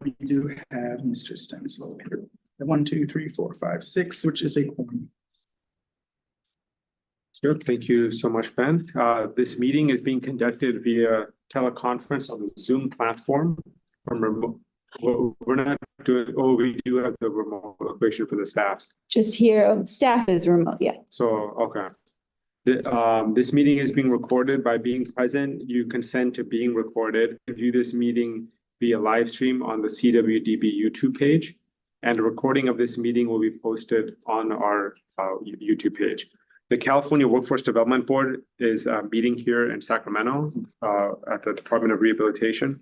we do have Mr. Stencil here. 1, 2, 3, 4, 5, 6, which is a quorum. Good. Thank you so much, Ben. This meeting is being conducted via teleconference on the Zoom platform from remote. We're not doing, oh, we do have the remote location for the staff. Just here, staff is remote, yeah. So, okay. This meeting is being recorded. By being present, you consent to being recorded. View this meeting via live stream on the CWDB YouTube page, and a recording of this meeting will be posted on our YouTube page. The California Workforce Development Board is meeting here in Sacramento at the Department of Rehabilitation.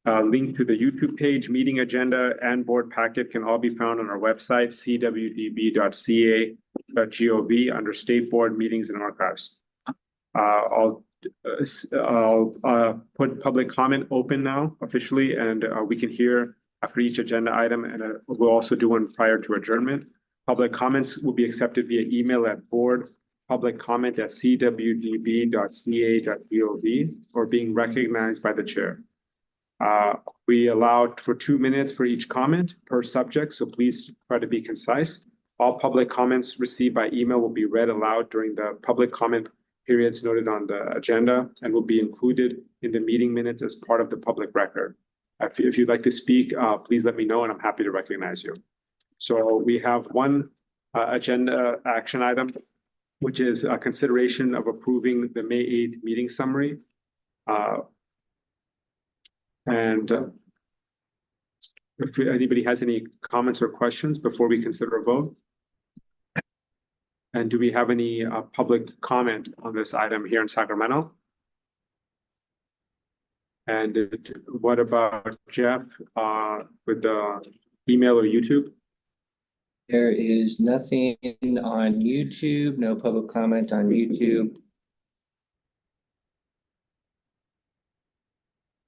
Link to the YouTube page, meeting agenda, and board packet can all be found on our website, cwdb.ca.gov, under State Board Meetings and Archives. I'll put public comment open now officially, and we can hear after each agenda item, and we'll also do one prior to adjournment. Public comments will be accepted via email at board.publiccomment@cwdb.ca.gov or being recognized by the chair. We allow for 2 minutes for each comment per subject, so please try to be concise. All public comments received by email will be read aloud during the public comment periods noted on the agenda and will be included in the meeting minutes as part of the public record. If you'd like to speak, please let me know and I'm happy to recognize you. So we have one agenda action item, which is a consideration of approving the May 8th meeting summary. If anybody has any comments or questions before we consider a vote. And do we have any public comment on this item here in Sacramento? And what about Jeff with the email or YouTube? There is nothing on YouTube, no public comment on YouTube.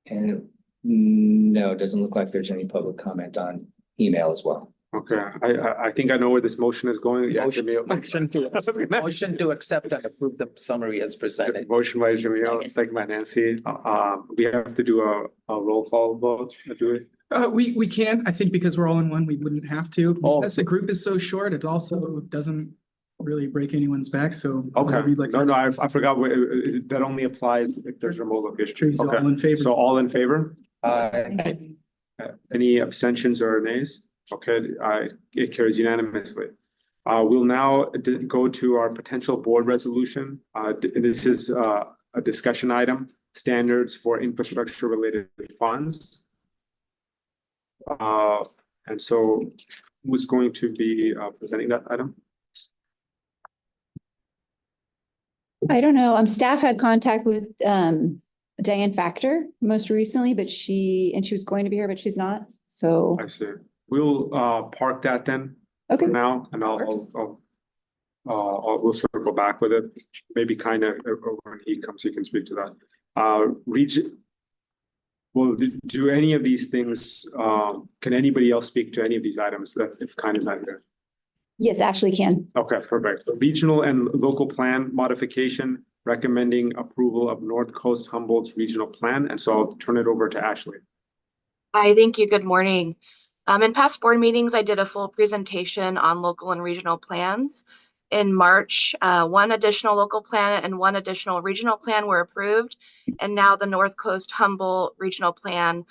And no, it doesn't look like there's any public comment on email as well. Okay, I think I know where this motion is going. Yeah, Motion to accept and approve the summary as presented. Motion by Jamil, second by Nancy. We have to do a roll call vote. Do it. We can, I think, because we're all in one, we wouldn't have to. Because the group is so short, it also doesn't really break anyone's back, so. Okay, like no, I forgot, that only applies if there's remote location. So Okay, all in favor. so all in favor? Aye. Any abstentions or nays? Okay, it carries unanimously. We'll now go to our potential board resolution. This is a discussion item, standards for infrastructure related funds. And so who's going to be presenting that item? I don't know. Staff had contact with Diane Factor most recently, but she was going to be here, but she's not. So I see. We'll park that then. Okay. For now, and we'll circle back with it. Maybe kind of when he comes, he can speak to that. Well, do any of these things? Can anybody else speak to any of these items that if kind is not here? yes, Ashley can. Okay, perfect. So regional and local plan modification, recommending approval of North Coast Humboldt's regional plan. And so I'll turn it over to Ashley. Hi, thank you. Good morning. In past board meetings, I did a full presentation on local and regional plans. In March, one additional local plan and one additional regional plan were approved. And now the North Coast Humboldt regional plan,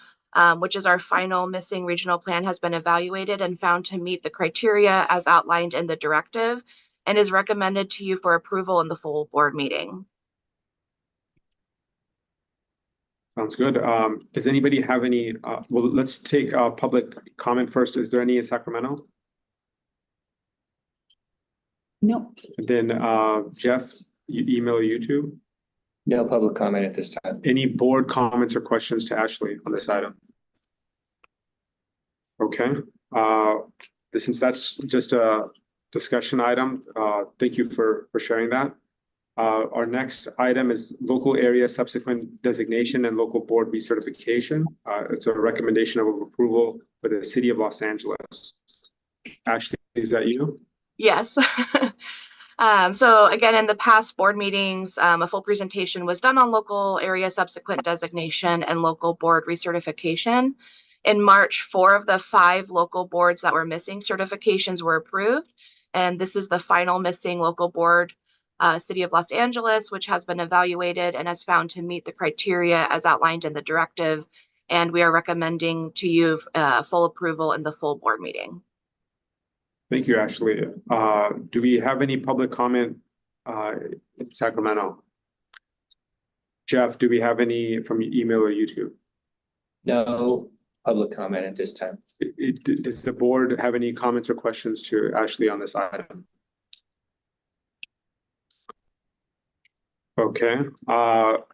which is our final missing regional plan, has been evaluated and found to meet the criteria as outlined in the directive and is recommended to you for approval in the full board meeting. Sounds good. Does anybody have any, well, let's take public comment first. Is there any in Sacramento? No. And then Jeff, email or YouTube? No public comment at this time. Any board comments or questions to Ashley on this item? Okay, since that's just a discussion item, thank you for sharing that. Our next item is local area subsequent designation and local board recertification. It's a recommendation of approval for the city of Los Angeles. Ashley, is that you? Yes. So again, in the past board meetings, a full presentation was done on local area subsequent designation and local board recertification. In March, 4 of the 5 local boards that were missing certifications were approved. And this is the final missing local board, City of Los Angeles, which has been evaluated and has found to meet the criteria as outlined in the directive. And we are recommending to you full approval in the full board meeting. Thank you, Ashley. Do we have any public comment in Sacramento? Jeff, do we have any from email or YouTube? No public comment at this time. Does the board have any comments or questions to Ashley on this item? Okay, our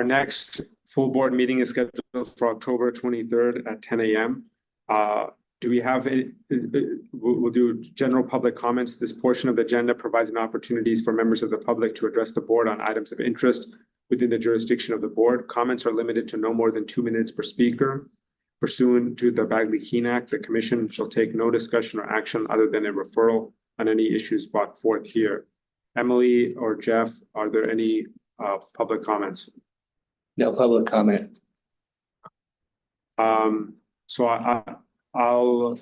next full board meeting is scheduled for October 23rd at 10 a.m. Do we have any, we'll do general public comments. This portion of the agenda provides an opportunities for members of the public to address the board on items of interest within the jurisdiction of the board. Comments are limited to no more than 2 minutes per speaker. Pursuant to the Bagley-Keene Act, the commission shall take no discussion or action other than a referral on any issues brought forth here. Emily or Jeff, are there any public comments? No public comment. So I'll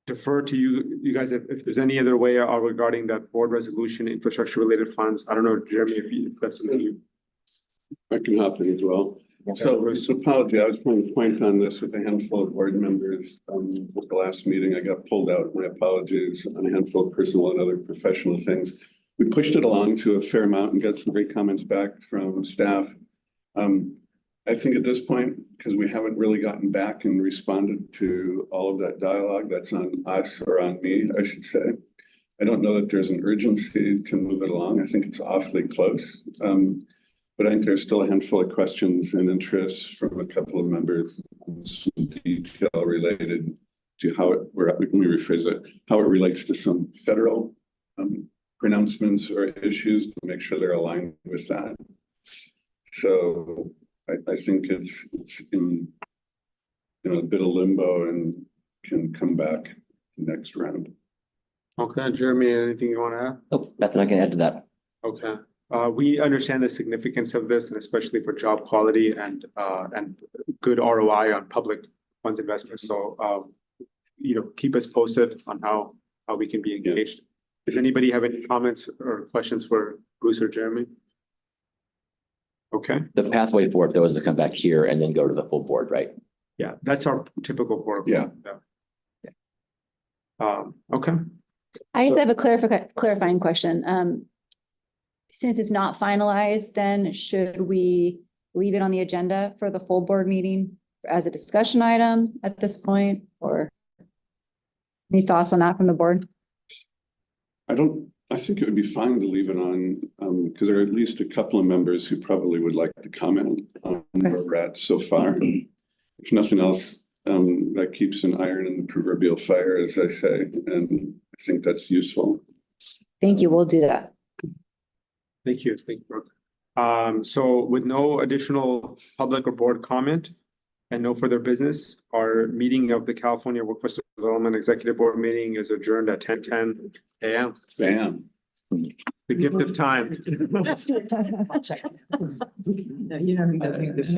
defer to you guys if there's any other way regarding that board resolution, infrastructure related funds. I don't know, Jeremy, if that's something you. I can hop in as well. So apology, I was trying to point on this with a handful of board members. At the last meeting, I got pulled out. My apologies on a handful of personal and other professional things. We pushed it along to a fair amount and got some great comments back from staff. I think at this point, because we haven't really gotten back and responded to all of that dialogue, that's on us or on me, I should say. I don't know that there's an urgency to move it along. I think it's awfully close. But I think there's still a handful of questions and interests from a couple of members, some detail related to how it, let me rephrase it, how it relates to some federal pronouncements or issues to make sure they're aligned with that. So I think it's in a bit of limbo and can come back next round. Okay, Jeremy, anything you want to add? Nope, nothing I can add to that. Okay. We understand the significance of this, and especially for job quality and good ROI on public funds investment. So, keep us posted on how we can be engaged. Does anybody have any comments or questions for Bruce or Jeremy? Okay. The pathway forward though is to come back here and then go to the full board, right? Yeah, that's our typical board. Yeah. Okay. I have a clarifying question. Since it's not finalized, then should we leave it on the agenda for the full board meeting as a discussion item at this point, or any thoughts on that from the board? I think it would be fine to leave it on, because there are at least a couple of members who probably would like to comment on where we're at so far. If nothing else, that keeps an iron in the proverbial fire, as I say, and I think that's useful. Thank you. We'll do that. Thank you. Thank you, Brooke. So with no additional public or board comment and no further business, our meeting of the California Workforce Development Executive Board meeting is adjourned at 10:10 a.m. Bam. The gift of time. No, you don't need to do this.